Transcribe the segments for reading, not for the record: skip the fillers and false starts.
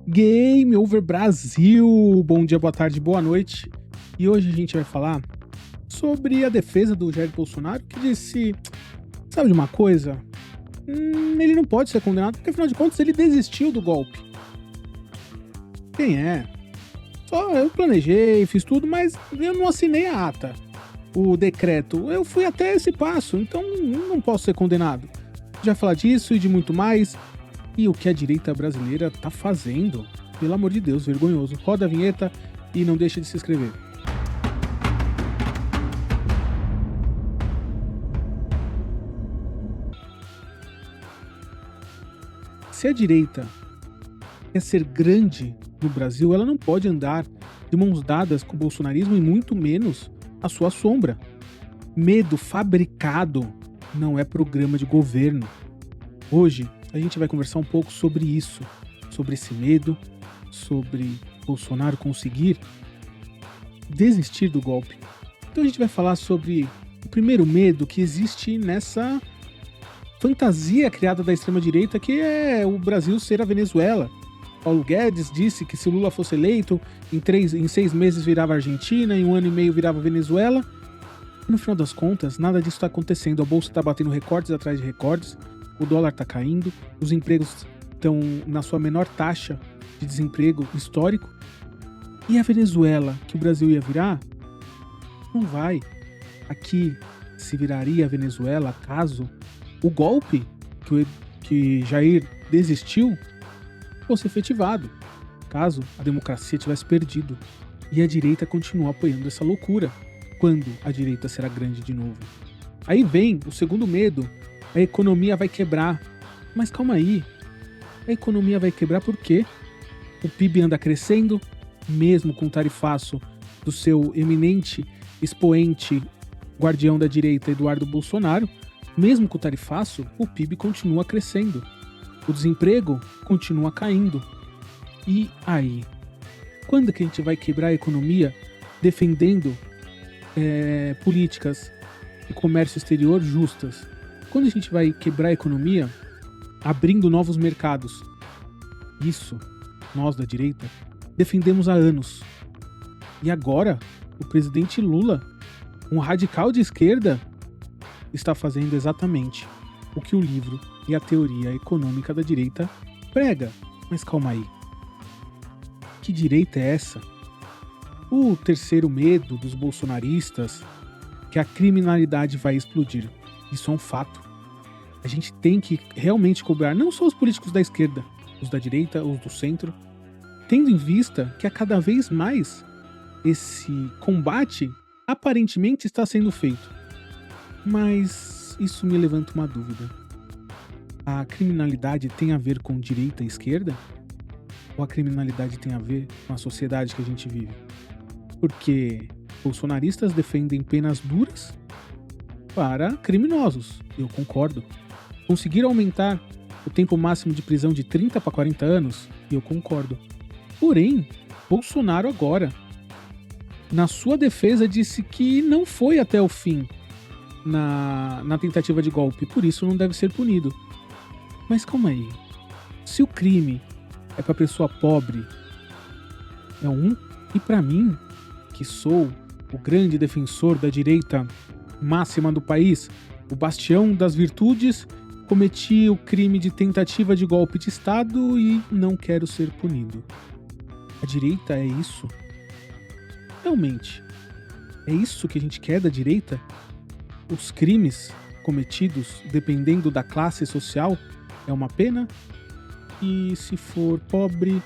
Game Over Brasil! Bom dia, boa tarde, boa noite. E hoje a gente vai falar sobre a defesa do Jair Bolsonaro, que disse, sabe de uma coisa? Ele não pode ser condenado, porque afinal de contas ele desistiu do golpe. Quem é? Só eu planejei, fiz tudo, mas eu não assinei a ata, o decreto. Eu fui até esse passo, então não posso ser condenado. Já falar disso e de muito mais. E o que a direita brasileira tá fazendo? Pelo amor de Deus, vergonhoso. Roda a vinheta e não deixa de se inscrever. Se a direita quer ser grande no Brasil, ela não pode andar de mãos dadas com o bolsonarismo e muito menos a sua sombra. Medo fabricado não é programa de governo. Hoje a gente vai conversar um pouco sobre isso, sobre esse medo, sobre Bolsonaro conseguir desistir do golpe. Então a gente vai falar sobre o primeiro medo que existe nessa fantasia criada da extrema-direita, que é o Brasil ser a Venezuela. Paulo Guedes disse que se o Lula fosse eleito, em 6 meses virava Argentina, em 1 ano e meio virava Venezuela. E no final das contas, nada disso está acontecendo. A bolsa está batendo recordes atrás de recordes, o dólar está caindo, os empregos estão na sua menor taxa de desemprego histórico. E a Venezuela, que o Brasil ia virar, não vai. Aqui se viraria a Venezuela caso o golpe que Jair desistiu fosse efetivado, caso a democracia tivesse perdido. E a direita continua apoiando essa loucura. Quando a direita será grande de novo? Aí vem o segundo medo. A economia vai quebrar. Mas calma aí. A economia vai quebrar por quê? O PIB anda crescendo, mesmo com o tarifaço do seu eminente expoente, guardião da direita, Eduardo Bolsonaro. Mesmo com o tarifaço, o PIB continua crescendo. O desemprego continua caindo. E aí? Quando que a gente vai quebrar a economia defendendo políticas de comércio exterior justas? Quando a gente vai quebrar a economia abrindo novos mercados? Isso, nós da direita, defendemos há anos. E agora, o presidente Lula, um radical de esquerda, está fazendo exatamente o que o livro e a teoria econômica da direita prega. Mas calma aí. Que direita é essa? O terceiro medo dos bolsonaristas, que a criminalidade vai explodir. Isso é um fato. A gente tem que realmente cobrar não só os políticos da esquerda, os da direita, os do centro, tendo em vista que a cada vez mais esse combate aparentemente está sendo feito. Mas isso me levanta uma dúvida. A criminalidade tem a ver com direita e esquerda? Ou a criminalidade tem a ver com a sociedade que a gente vive? Porque bolsonaristas defendem penas duras para criminosos. Eu concordo. Conseguiram aumentar o tempo máximo de prisão de 30 para 40 anos? Eu concordo. Porém, Bolsonaro agora, na sua defesa, disse que não foi até o fim na tentativa de golpe, por isso não deve ser punido. Mas calma aí. Se o crime é para pessoa pobre, e para mim, que sou o grande defensor da direita máxima do país, o bastião das virtudes, cometi o crime de tentativa de golpe de Estado e não quero ser punido. A direita é isso? Realmente, é isso que a gente quer da direita? Os crimes cometidos, dependendo da classe social, é uma pena? E se for pobre,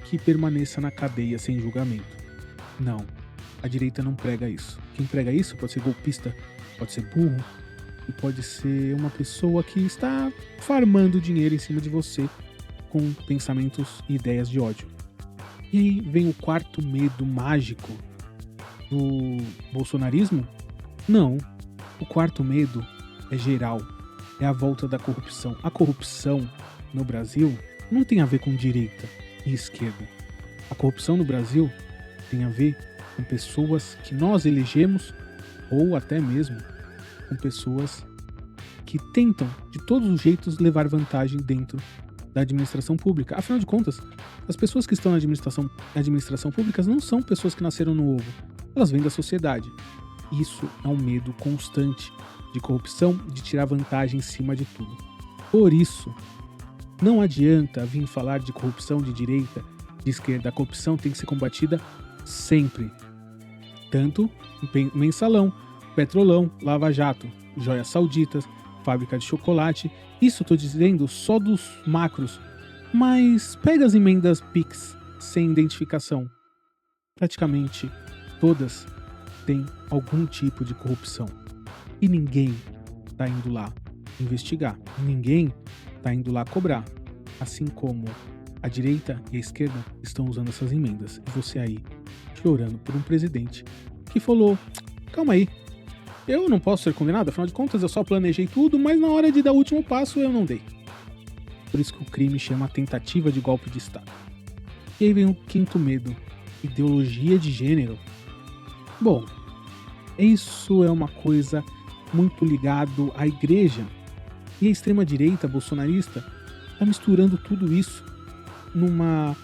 que permaneça na cadeia sem julgamento? Não, a direita não prega isso. Quem prega isso pode ser golpista, pode ser burro, e pode ser uma pessoa que está farmando dinheiro em cima de você com pensamentos e ideias de ódio. E aí vem o quarto medo mágico do bolsonarismo? Não. O quarto medo é geral. É a volta da corrupção. A corrupção no Brasil não tem a ver com direita e esquerda. A corrupção no Brasil tem a ver com pessoas que nós elegemos ou até mesmo com pessoas que tentam de todos os jeitos levar vantagem dentro da administração pública. Afinal de contas, as pessoas que estão na administração pública não são pessoas que nasceram no ovo. Elas vêm da sociedade. Isso é um medo constante de corrupção, de tirar vantagem em cima de tudo. Por isso, não adianta vir falar de corrupção de direita, de esquerda. A corrupção tem que ser combatida sempre. Tanto em Mensalão, Petrolão, Lava Jato, Joias Sauditas, Fábrica de Chocolate. Isso eu tô dizendo só dos macros. Mas pega as emendas PIX sem identificação. Praticamente todas têm algum tipo de corrupção. E ninguém tá indo lá investigar. Ninguém tá indo lá cobrar. Assim como a direita e a esquerda estão usando essas emendas. E você aí chorando por um presidente que falou: calma aí, eu não posso ser condenado, afinal de contas eu só planejei tudo, mas na hora de dar o último passo eu não dei. Por isso que o crime chama tentativa de golpe de Estado. E aí vem o quinto medo: ideologia de gênero. Bom, isso é uma coisa muito ligado à igreja. E a extrema-direita bolsonarista está misturando tudo isso numa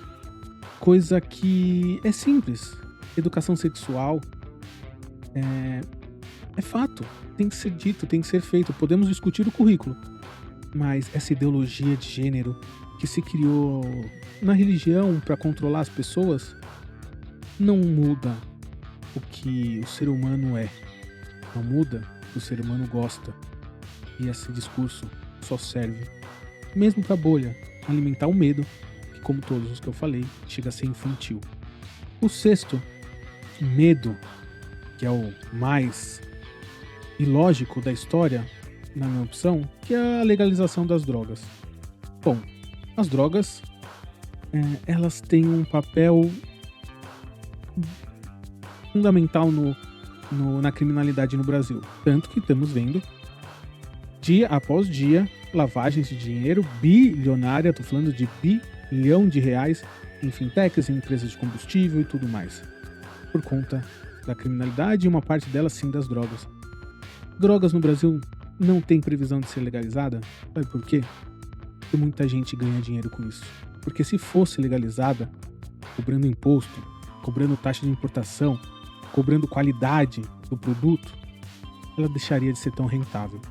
coisa que é simples. Educação sexual é fato, tem que ser dito, tem que ser feito. Podemos discutir o currículo, mas essa ideologia de gênero que se criou na religião para controlar as pessoas não muda o que o ser humano é, não muda o que o ser humano gosta. E esse discurso só serve, mesmo para a bolha, alimentar o medo, que, como todos os que eu falei, chega a ser infantil. O sexto medo, que é o mais ilógico da história, na minha opção, que é a legalização das drogas. Bom, as drogas, elas têm um papel fundamental na criminalidade no Brasil. Tanto que estamos vendo, dia após dia, lavagens de dinheiro bilionária, tô falando de bilhão de reais, em fintechs, em empresas de combustível e tudo mais. Por conta da criminalidade e uma parte dela, sim, das drogas. Drogas no Brasil não tem previsão de ser legalizada. Sabe por quê? Porque muita gente ganha dinheiro com isso. Porque se fosse legalizada, cobrando imposto, cobrando taxa de importação, cobrando qualidade do produto, ela deixaria de ser tão rentável.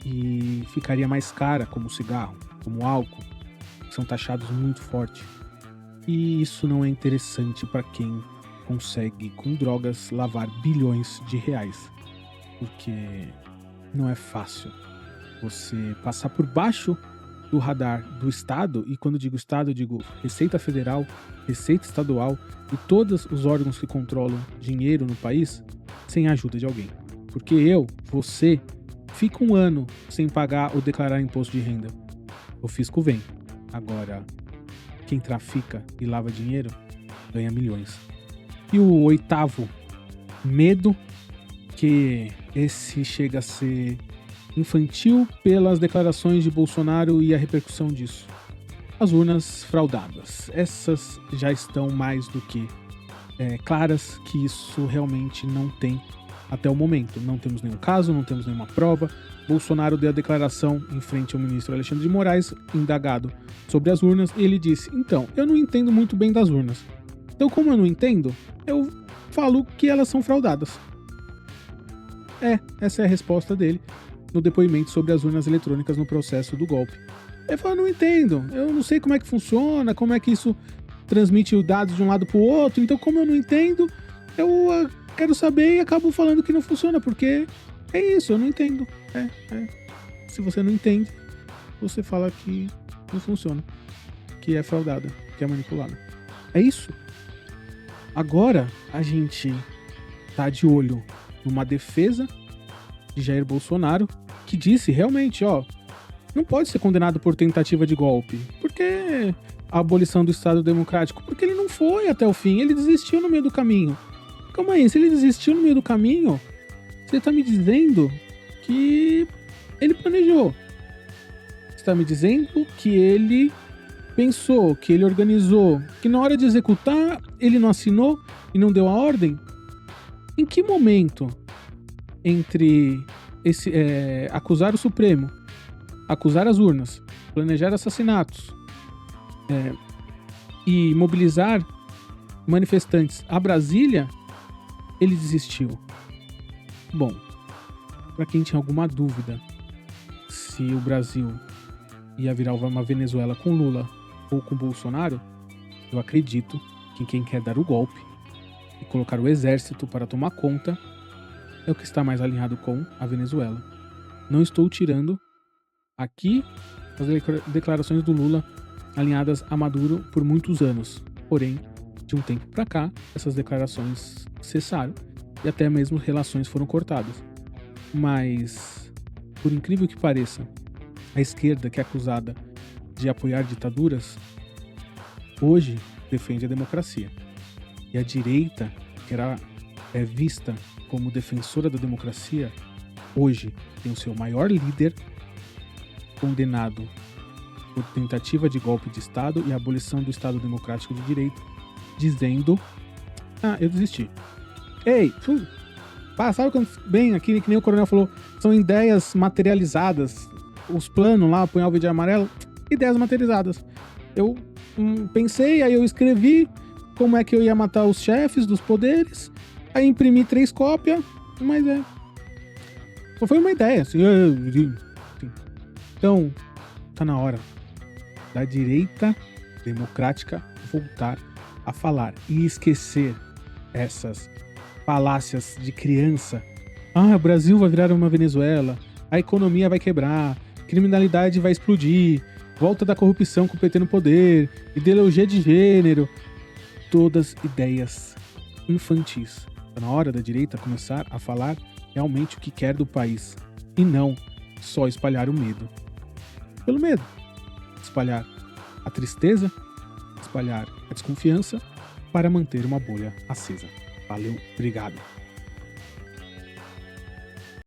E ficaria mais cara, como cigarro, como álcool, que são taxados muito forte. E isso não é interessante para quem consegue, com drogas, lavar bilhões de reais. Porque não é fácil você passar por baixo do radar do Estado, e quando digo Estado, eu digo Receita Federal, Receita Estadual e todos os órgãos que controlam dinheiro no país, sem a ajuda de alguém. Porque você, fica um ano sem pagar ou declarar imposto de renda. O fisco vem. Agora, quem trafica e lava dinheiro ganha milhões. E o oitavo medo, que esse chega a ser infantil pelas declarações de Bolsonaro e a repercussão disso. As urnas fraudadas. Essas já estão mais do que claras que isso realmente não tem até o momento. Não temos nenhum caso, não temos nenhuma prova. Bolsonaro deu a declaração em frente ao ministro Alexandre de Moraes, indagado sobre as urnas, e ele disse: então, eu não entendo muito bem das urnas. Então, como eu não entendo, eu falo que elas são fraudadas. Essa é a resposta dele no depoimento sobre as urnas eletrônicas no processo do golpe. Ele falou: não entendo, eu não sei como é que funciona, como é que isso transmite os dados de um lado para o outro, então como eu não entendo, eu quero saber e acabo falando que não funciona, porque é isso, eu não entendo. Se você não entende, você fala que não funciona, que é fraudada, que é manipulada. É isso. Agora a gente tá de olho numa defesa de Jair Bolsonaro, que disse realmente, não pode ser condenado por tentativa de golpe, porque a abolição do Estado Democrático, porque ele não foi até o fim, ele desistiu no meio do caminho. Calma aí, se ele desistiu no meio do caminho, você tá me dizendo que ele planejou. Você tá me dizendo que ele pensou, que ele organizou, que na hora de executar ele não assinou e não deu a ordem? Em que momento entre acusar o Supremo, acusar as urnas, planejar assassinatos, e mobilizar manifestantes a Brasília, ele desistiu. Bom, para quem tinha alguma dúvida se o Brasil ia virar uma Venezuela com Lula ou com Bolsonaro, eu acredito que quem quer dar o golpe e colocar o exército para tomar conta é o que está mais alinhado com a Venezuela. Não estou tirando aqui as declarações do Lula alinhadas a Maduro por muitos anos. Porém, de um tempo para cá, essas declarações cessaram e até mesmo relações foram cortadas. Mas, por incrível que pareça, a esquerda, que é acusada de apoiar ditaduras, hoje defende a democracia. E a direita, que é vista como defensora da democracia, hoje tem o seu maior líder condenado por tentativa de golpe de Estado e abolição do Estado Democrático de Direito, dizendo: eu desisti. Ei, sabe quando bem aqui, que nem o coronel falou, são ideias materializadas. Os planos lá, punhal verde e amarelo, ideias materializadas. Eu pensei, aí eu escrevi como é que eu ia matar os chefes dos poderes, aí imprimi 3 cópias, mas só foi uma ideia, assim. Então, tá na hora da direita democrática voltar a falar e esquecer essas falácias de criança. O Brasil vai virar uma Venezuela, a economia vai quebrar, criminalidade vai explodir, volta da corrupção com o PT no poder, ideologia de gênero, todas ideias infantis. Tá na hora da direita começar a falar realmente o que quer do país e não só espalhar o medo. Pelo medo. Espalhar a tristeza, espalhar a desconfiança para manter uma bolha acesa. Valeu, obrigado.